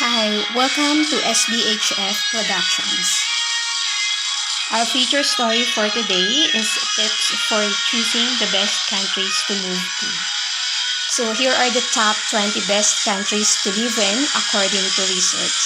Hi, welcome to SBHF Productions. Our feature story for today is tips for choosing the best countries to move to. So here are the top 20 best countries to live in according to research.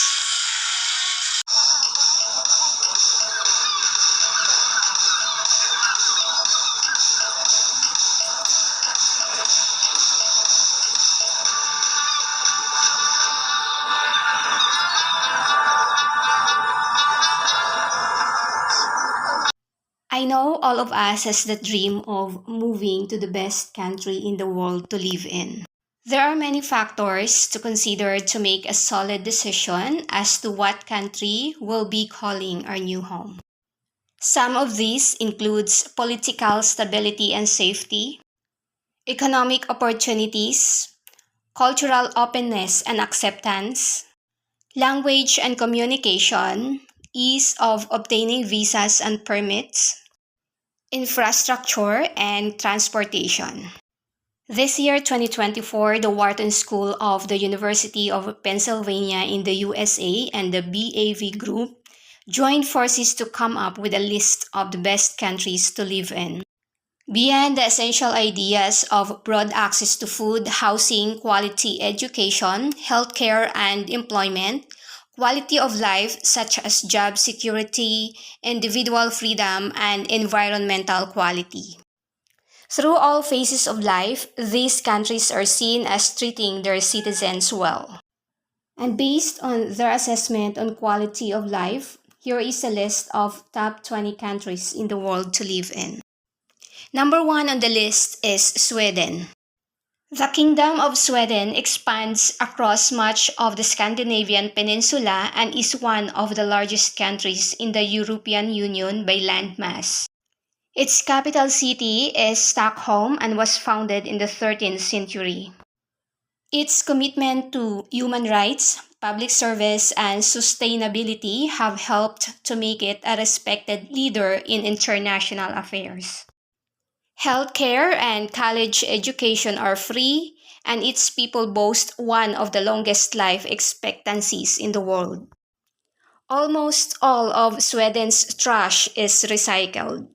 I know all of us has the dream of moving to the best country in the world to live in. There are many factors to consider to make a solid decision as to what country will be calling our new home. Some of these includes political stability and safety, economic opportunities, cultural openness and acceptance, language and communication, ease of obtaining visas and permits, infrastructure, and transportation. This year, 2024, the Wharton School of the University of Pennsylvania in the USA and the BAV Group joined forces to come up with a list of the best countries to live in. Beyond the essential ideas of broad access to food, housing, quality education, healthcare, and employment, quality of life such as job security, individual freedom, and environmental quality. Through all phases of life, these countries are seen as treating their citizens well. And based on their assessment on quality of life, here is a list of top 20 countries in the world to live in. Number 1 on the list is Sweden. The Kingdom of Sweden expands across much of the Scandinavian peninsula and is one of the largest countries in the European Union by landmass. Its capital city is Stockholm and was founded in the 13th century. Its commitment to human rights, public service, and sustainability have helped to make it a respected leader in international affairs. Healthcare and college education are free, and its people boast one of the longest life expectancies in the world. Almost all of Sweden's trash is recycled.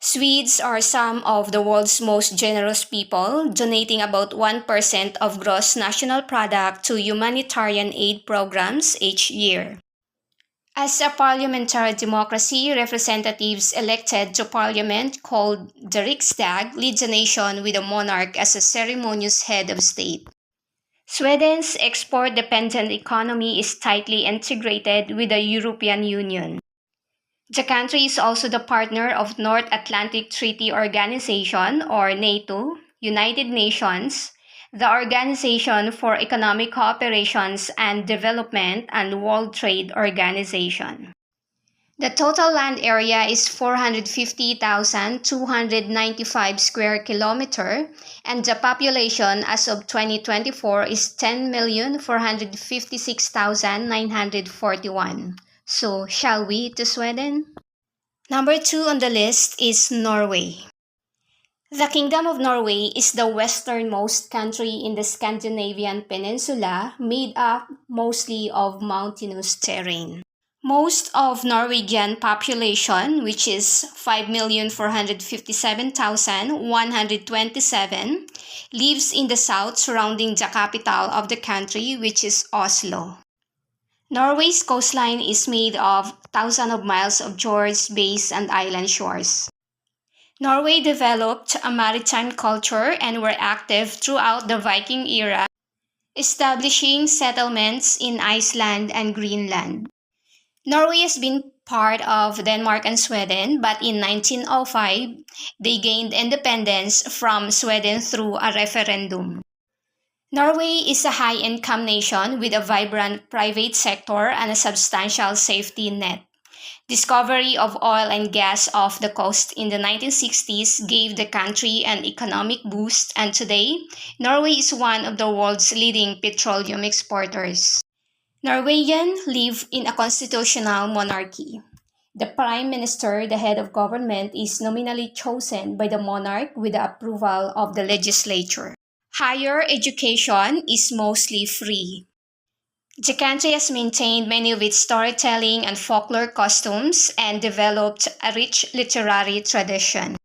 Swedes are some of the world's most generous people, donating about 1% of gross national product to humanitarian aid programs each year. As a parliamentary democracy, representatives elected to parliament called the Riksdag leads a nation with a monarch as a ceremonious head of state. Sweden's export-dependent economy is tightly integrated with the European Union. The country is also the partner of North Atlantic Treaty Organization or NATO, United Nations, the Organization for Economic Cooperations and Development, and World Trade Organization. The total land area is 450,295 square kilometer, and the population as of 2024 is 10,456,941. So, shall we to Sweden? Number 2 on the list is Norway. The Kingdom of Norway is the westernmost country in the Scandinavian peninsula, made up mostly of mountainous terrain. Most of Norwegian population, which is 5,457,127, lives in the south surrounding the capital of the country, which is Oslo. Norway's coastline is made of thousands of miles of fjords, bays, and island shores. Norway developed a maritime culture and were active throughout the Viking era, establishing settlements in Iceland and Greenland. Norway has been part of Denmark and Sweden, but in 1905, they gained independence from Sweden through a referendum. Norway is a high-income nation with a vibrant private sector and a substantial safety net. Discovery of oil and gas off the coast in the 1960s gave the country an economic boost, and today, Norway is one of the world's leading petroleum exporters. Norwegians live in a constitutional monarchy. The Prime Minister, the head of government, is nominally chosen by the monarch with the approval of the legislature. Higher education is mostly free. The country has maintained many of its storytelling and folklore costumes and developed a rich literary tradition.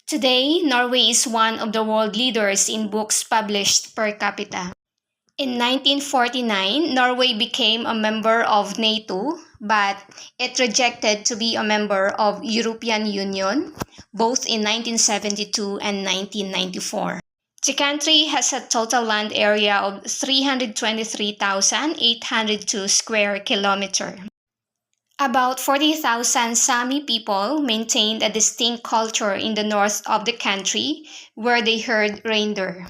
Today, Norway is one of the world leaders in books published per capita. In 1949, Norway became a member of NATO, but it rejected to be a member of European Union, both in 1972 and 1994. The country has a total land area of 323,802 square kilometers. About 40,000 Sami people maintained a distinct culture in the north of the country where they herd reindeer.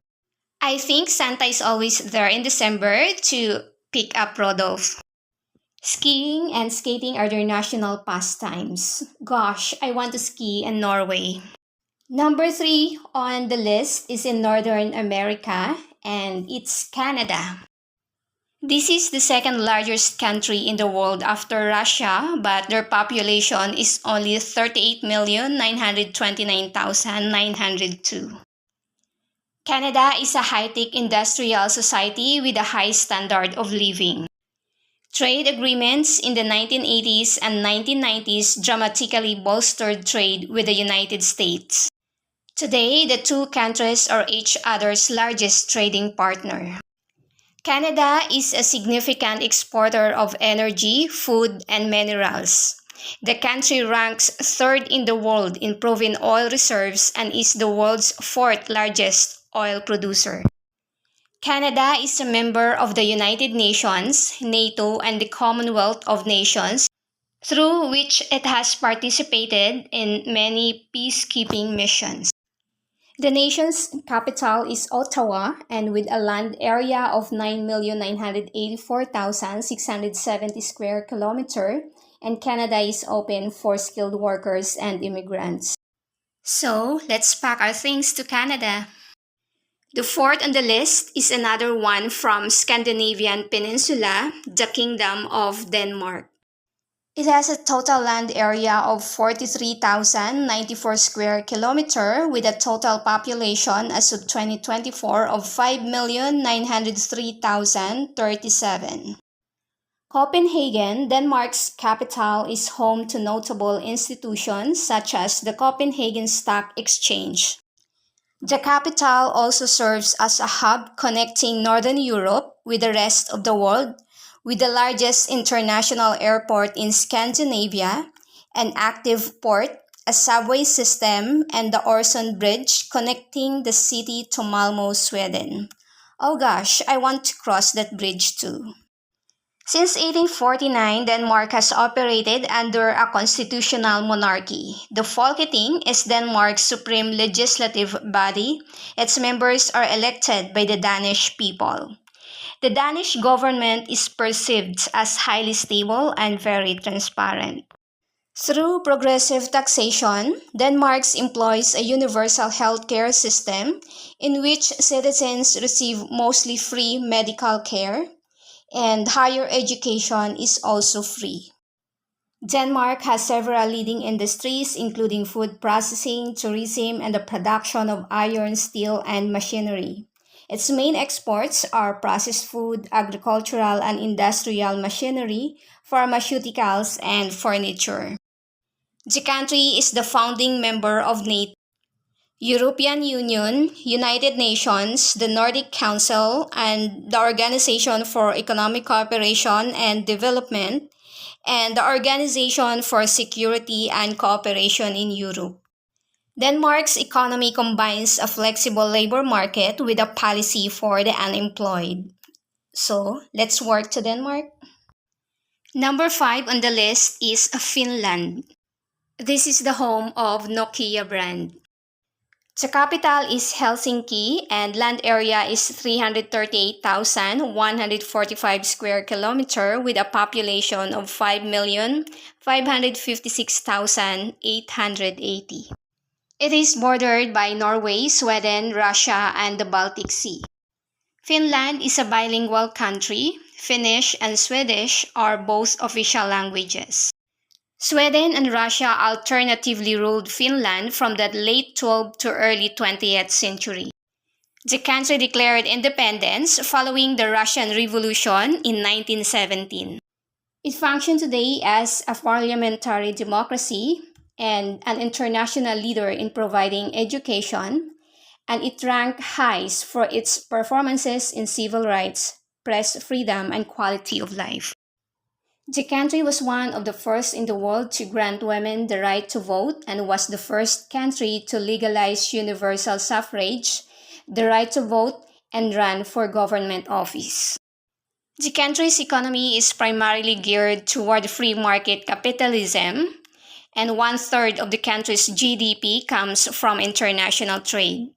I think Santa is always there in December to pick up Rodolph. Skiing and skating are their national pastimes. Gosh, I want to ski in Norway. Number 3 on the list is in Northern America, and it's Canada. This is the second largest country in the world after Russia, but their population is only 38,929,902. Canada is a high-tech industrial society with a high standard of living. Trade agreements in the 1980s and 1990s dramatically bolstered trade with the United States. Today, the two countries are each other's largest trading partner. Canada is a significant exporter of energy, food, and minerals. The country ranks third in the world in proven oil reserves and is the world's fourth largest oil producer. Canada is a member of the United Nations, NATO, and the Commonwealth of Nations, through which it has participated in many peacekeeping missions. The nation's capital is Ottawa, and with a land area of 9,984,670 square kilometers, and Canada is open for skilled workers and immigrants. So, let's pack our things to Canada. The fourth on the list is another one from Scandinavian Peninsula, the Kingdom of Denmark. It has a total land area of 43,094 square kilometers with a total population as of 2024 of 5,903,037. Copenhagen, Denmark's capital, is home to notable institutions such as the Copenhagen Stock Exchange. The capital also serves as a hub connecting Northern Europe with the rest of the world, with the largest international airport in Scandinavia, an active port, a subway system, and the Øresund Bridge connecting the city to Malmö, Sweden. Oh gosh, I want to cross that bridge too. Since 1849, Denmark has operated under a constitutional monarchy. The Folketing is Denmark's supreme legislative body. Its members are elected by the Danish people. The Danish government is perceived as highly stable and very transparent. Through progressive taxation, Denmark employs a universal healthcare system in which citizens receive mostly free medical care, and higher education is also free. Denmark has several leading industries including food processing, tourism, and the production of iron, steel, and machinery. Its main exports are processed food, agricultural and industrial machinery, pharmaceuticals, and furniture. The country is the founding member of NATO, European Union, United Nations, the Nordic Council, and the Organization for Economic Cooperation and Development, and the Organization for Security and Cooperation in Europe. Denmark's economy combines a flexible labor market with a policy for the unemployed. So, let's work to Denmark. Number 5 on the list is Finland. This is the home of Nokia brand. The capital is Helsinki and land area is 338,145 square kilometers with a population of 5,556,880. It is bordered by Norway, Sweden, Russia, and the Baltic Sea. Finland is a bilingual country. Finnish and Swedish are both official languages. Sweden and Russia alternatively ruled Finland from the late 12th to early 20th century. The country declared independence following the Russian Revolution in 1917. It functions today as a parliamentary democracy and an international leader in providing education, and it ranked highs for its performances in civil rights, press freedom, and quality of life. The country was one of the first in the world to grant women the right to vote and was the first country to legalize universal suffrage, the right to vote, and run for government office. The country's economy is primarily geared toward free market capitalism, and one third of the country's GDP comes from international trade.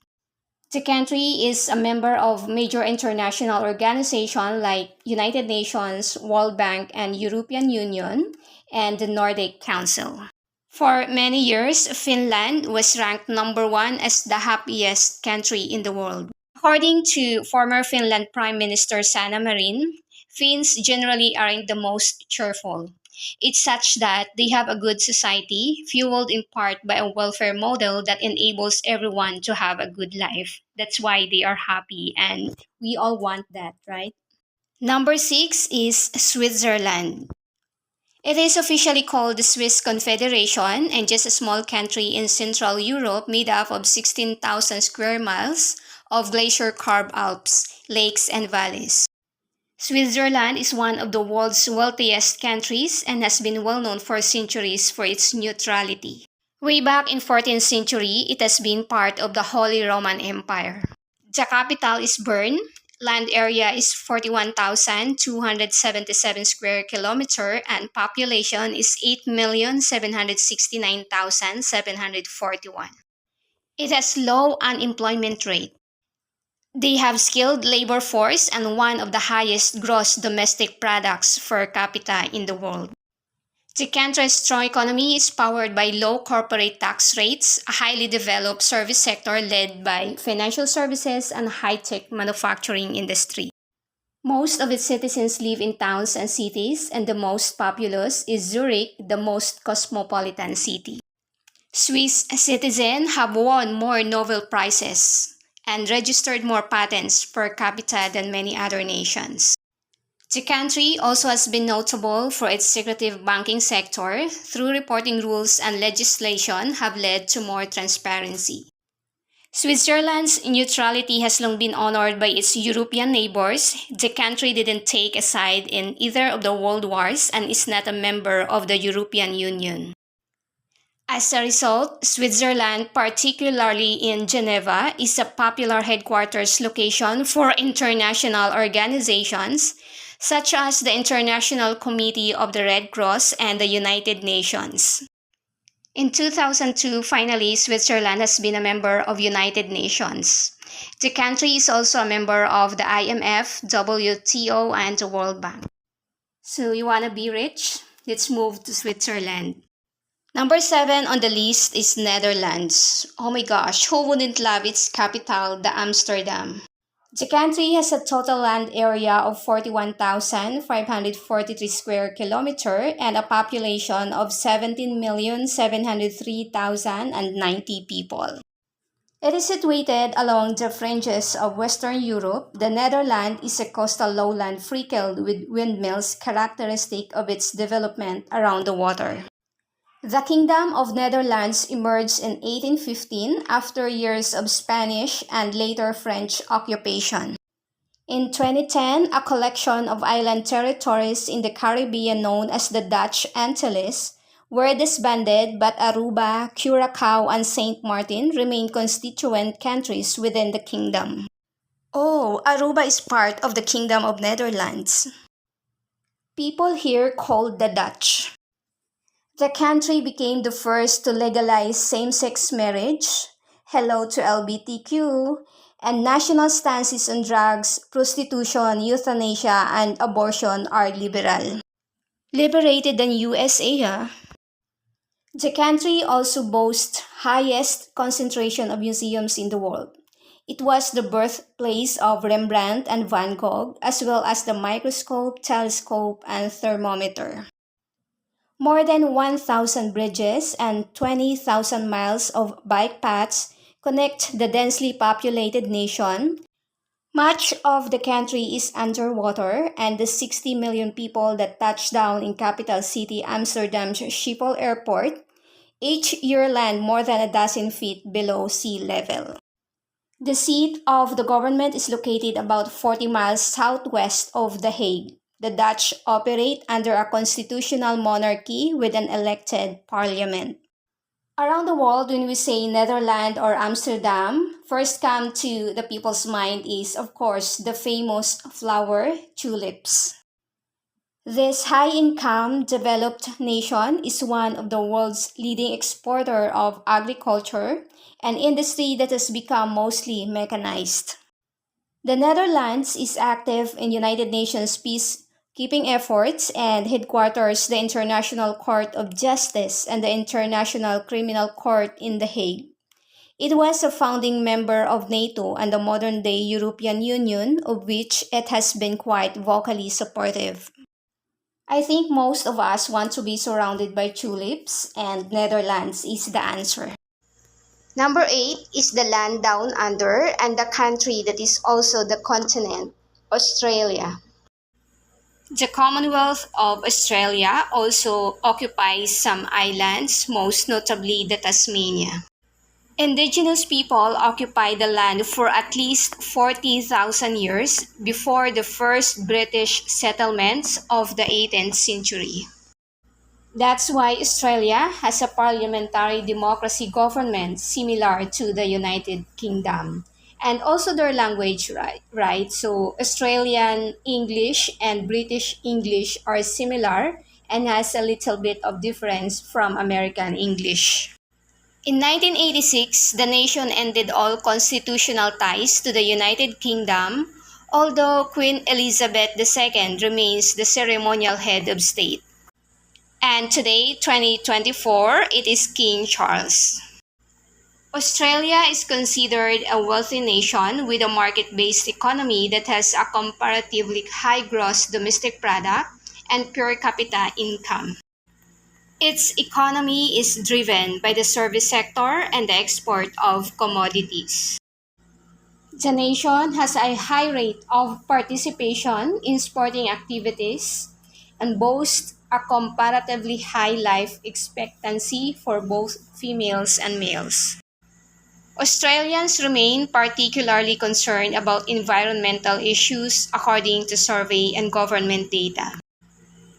The country is a member of major international organizations like United Nations, World Bank, and European Union, and the Nordic Council. For many years, Finland was ranked number one as the happiest country in the world. According to former Finland Prime Minister Sanna Marin, Finns generally aren't the most cheerful. It's such that they have a good society, fueled in part by a welfare model that enables everyone to have a good life. That's why they are happy, and we all want that, right? Number six is Switzerland. It is officially called the Swiss Confederation and just a small country in Central Europe made up of 16,000 square miles of glacier carved Alps, lakes, and valleys. Switzerland is one of the world's wealthiest countries and has been well known for centuries for its neutrality. Way back in 14th century, it has been part of the Holy Roman Empire. The capital is Bern. Land area is 41,277 square kilometer and population is 8,769,741. It has low unemployment rate. They have skilled labor force and one of the highest gross domestic products per capita in the world. The country's strong economy is powered by low corporate tax rates, a highly developed service sector led by financial services and high-tech manufacturing industry. Most of its citizens live in towns and cities, and the most populous is Zurich, the most cosmopolitan city. Swiss citizens have won more Nobel Prizes and registered more patents per capita than many other nations. The country also has been notable for its secretive banking sector, through reporting rules and legislation have led to more transparency. Switzerland's neutrality has long been honored by its European neighbors. The country didn't take a side in either of the world wars and is not a member of the European Union. As a result, Switzerland, particularly in Geneva, is a popular headquarters location for international organizations such as the International Committee of the Red Cross and the United Nations. In 2002, finally, Switzerland has been a member of United Nations. The country is also a member of the IMF, WTO, and the World Bank. So you want to be rich? Let's move to Switzerland. Number 7 on the list is Netherlands. Oh my gosh, who wouldn't love its capital, the Amsterdam? The country has a total land area of 41,543 square kilometer and a population of 17,703,090 people. It is situated along the fringes of Western Europe. The Netherlands is a coastal lowland freckled with windmills characteristic of its development around the water. The Kingdom of Netherlands emerged in 1815 after years of Spanish and later French occupation. In 2010, a collection of island territories in the Caribbean known as the Dutch Antilles were disbanded, but Aruba, Curacao, and Saint Martin remain constituent countries within the kingdom. Oh, Aruba is part of the Kingdom of Netherlands. People here called the Dutch. The country became the first to legalize same-sex marriage, hello to LGBTQ, and national stances on drugs, prostitution, euthanasia, and abortion are liberal. Liberated than USA, huh? The country also boasts highest concentration of museums in the world. It was the birthplace of Rembrandt and Van Gogh, as well as the microscope, telescope, and thermometer. More than 1,000 bridges and 20,000 miles of bike paths connect the densely populated nation. Much of the country is underwater, and the 60 million people that touch down in capital city Amsterdam's Schiphol Airport each year land more than a dozen feet below sea level. The seat of the government is located about 40 miles southwest of The Hague. The Dutch operate under a constitutional monarchy with an elected parliament. Around the world, when we say Netherlands or Amsterdam, first come to the people's mind is, of course, the famous flower tulips. This high-income developed nation is one of the world's leading exporter of agriculture, an industry that has become mostly mechanized. The Netherlands is active in United Nations peacekeeping efforts and headquarters the International Court of Justice and the International Criminal Court in The Hague. It was a founding member of NATO and the modern-day European Union, of which it has been quite vocally supportive. I think most of us want to be surrounded by tulips, and Netherlands is the answer. Number 8 is the land down under and the country that is also the continent, Australia. The Commonwealth of Australia also occupies some islands, most notably the Tasmania. Indigenous people occupied the land for at least 40,000 years before the first British settlements of the 18th century. That's why Australia has a parliamentary democracy government similar to the United Kingdom. And also their language, right? So Australian English and British English are similar and has a little bit of difference from American English. In 1986, the nation ended all constitutional ties to the United Kingdom, although Queen Elizabeth II remains the ceremonial head of state. And today, 2024, it is King Charles. Australia is considered a wealthy nation with a market-based economy that has a comparatively high gross domestic product and per capita income. Its economy is driven by the service sector and the export of commodities. The nation has a high rate of participation in sporting activities and boasts a comparatively high life expectancy for both females and males. Australians remain particularly concerned about environmental issues according to survey and government data.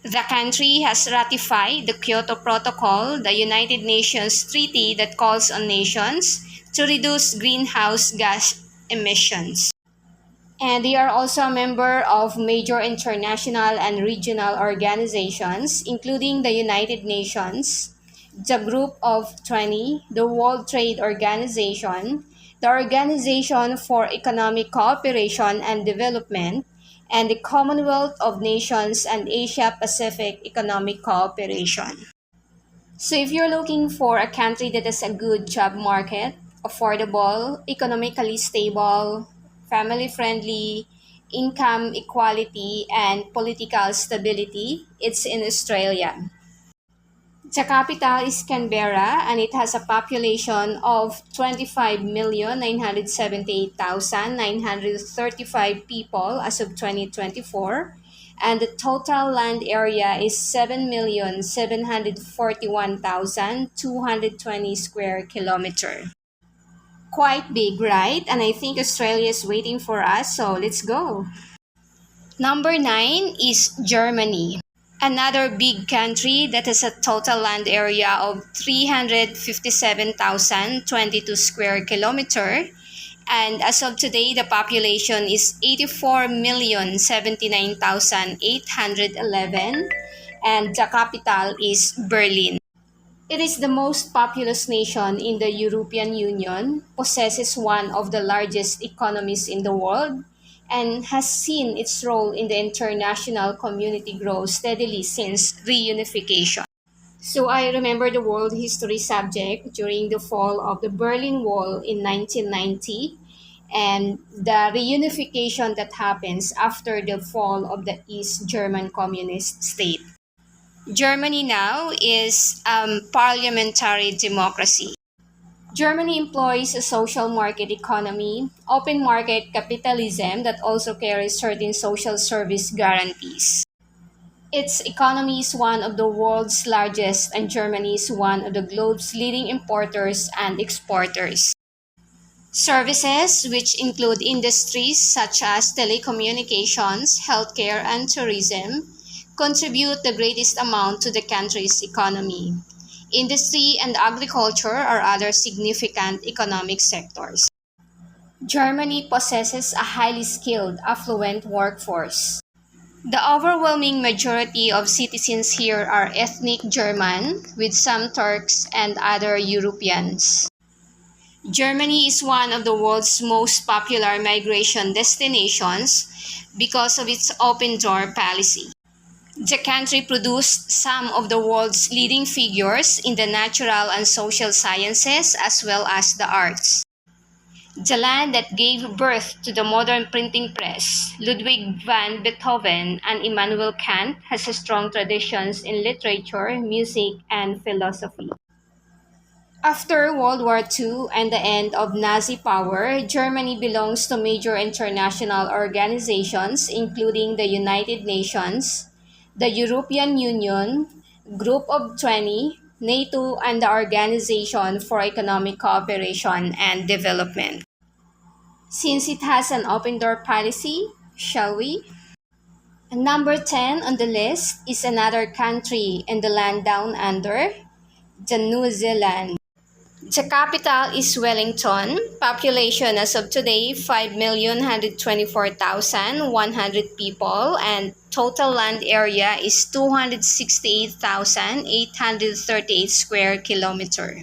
The country has ratified the Kyoto Protocol, the United Nations treaty that calls on nations to reduce greenhouse gas emissions. And they are also a member of major international and regional organizations, including the United Nations, the Group of 20, the World Trade Organization, the Organization for Economic Cooperation and Development, and the Commonwealth of Nations and Asia-Pacific Economic Cooperation. So if you're looking for a country that has a good job market, affordable, economically stable, family-friendly, income equality, and political stability, it's in Australia. The capital is Canberra and it has a population of 25,978,935 people as of 2024, and the total land area is 7,741,220 square kilometer. Quite big, right? And I think Australia is waiting for us, so let's go. Number 9 is Germany. Another big country that has a total land area of 357,022 square kilometer, and as of today the population is 84,079,811, and the capital is Berlin. It is the most populous nation in the European Union, possesses one of the largest economies in the world, and has seen its role in the international community grow steadily since reunification. So I remember the world history subject during the fall of the Berlin Wall in 1990 and the reunification that happens after the fall of the East German Communist state. Germany now is parliamentary democracy. Germany employs a social market economy, open market capitalism that also carries certain social service guarantees. Its economy is one of the world's largest, and Germany is one of the globe's leading importers and exporters. Services, which include industries such as telecommunications, healthcare, and tourism, contribute the greatest amount to the country's economy. Industry and agriculture are other significant economic sectors. Germany possesses a highly skilled, affluent workforce. The overwhelming majority of citizens here are ethnic German, with some Turks and other Europeans. Germany is one of the world's most popular migration destinations because of its open door policy. The country produced some of the world's leading figures in the natural and social sciences as well as the arts. The land that gave birth to the modern printing press, Ludwig van Beethoven and Immanuel Kant, has strong traditions in literature, music, and philosophy. After World War II and the end of Nazi power, Germany belongs to major international organizations including the United Nations, the European Union, Group of 20, NATO, and the Organization for Economic Cooperation and Development. Since it has an open door policy, shall we? Number 10 on the list is another country in the land down under, the New Zealand. The capital is Wellington. Population as of today 5,124,100 people, and total land area is 268,838 square kilometer.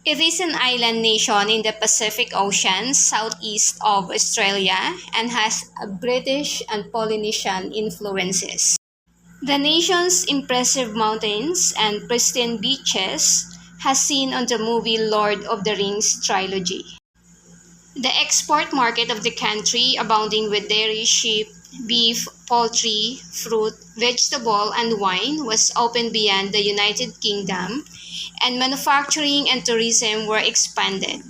It is an island nation in the Pacific Ocean southeast of Australia and has British and Polynesian influences. The nation's impressive mountains and pristine beaches has seen on the movie Lord of the Rings trilogy. The export market of the country, abounding with dairy, sheep, beef, poultry, fruit, vegetable, and wine, was opened beyond the United Kingdom, and manufacturing and tourism were expanded.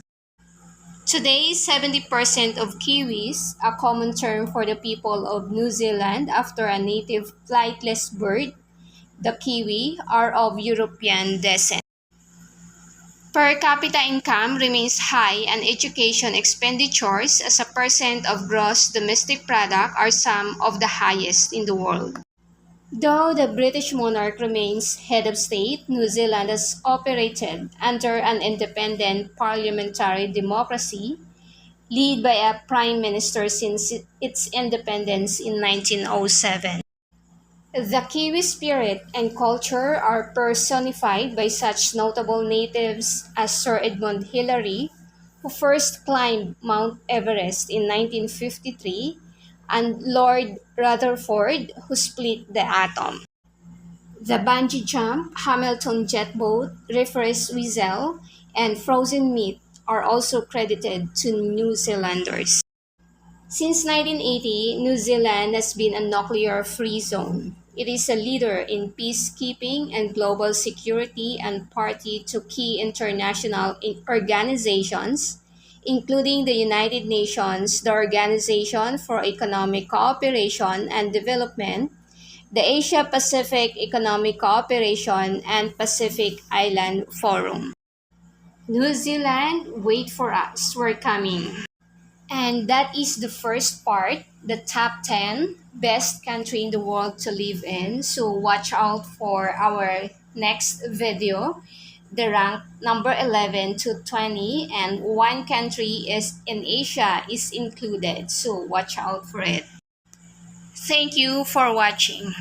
Today, 70% of Kiwis, a common term for the people of New Zealand after a native flightless bird, the kiwi, are of European descent. Per capita income remains high, and education expenditures as a percent of gross domestic product are some of the highest in the world. Though the British monarch remains head of state, New Zealand has operated under an independent parliamentary democracy led by a prime minister since its independence in 1907. The Kiwi spirit and culture are personified by such notable natives as Sir Edmund Hillary, who first climbed Mount Everest in 1953, and Lord Rutherford, who split the atom. The bungee jump, Hamilton jet boat, Riffrace Weasel, and frozen meat are also credited to New Zealanders. Since 1980, New Zealand has been a nuclear-free zone. It is a leader in peacekeeping and global security and party to key international organizations, including the United Nations, the Organization for Economic Cooperation and Development, the Asia-Pacific Economic Cooperation and Pacific Island Forum. New Zealand, wait for us, we're coming. And that is the first part, the top 10 best country in the world to live in. So watch out for our next video, the rank number 11 to 20, and one country is in Asia is included. So watch out for it. Thank you for watching.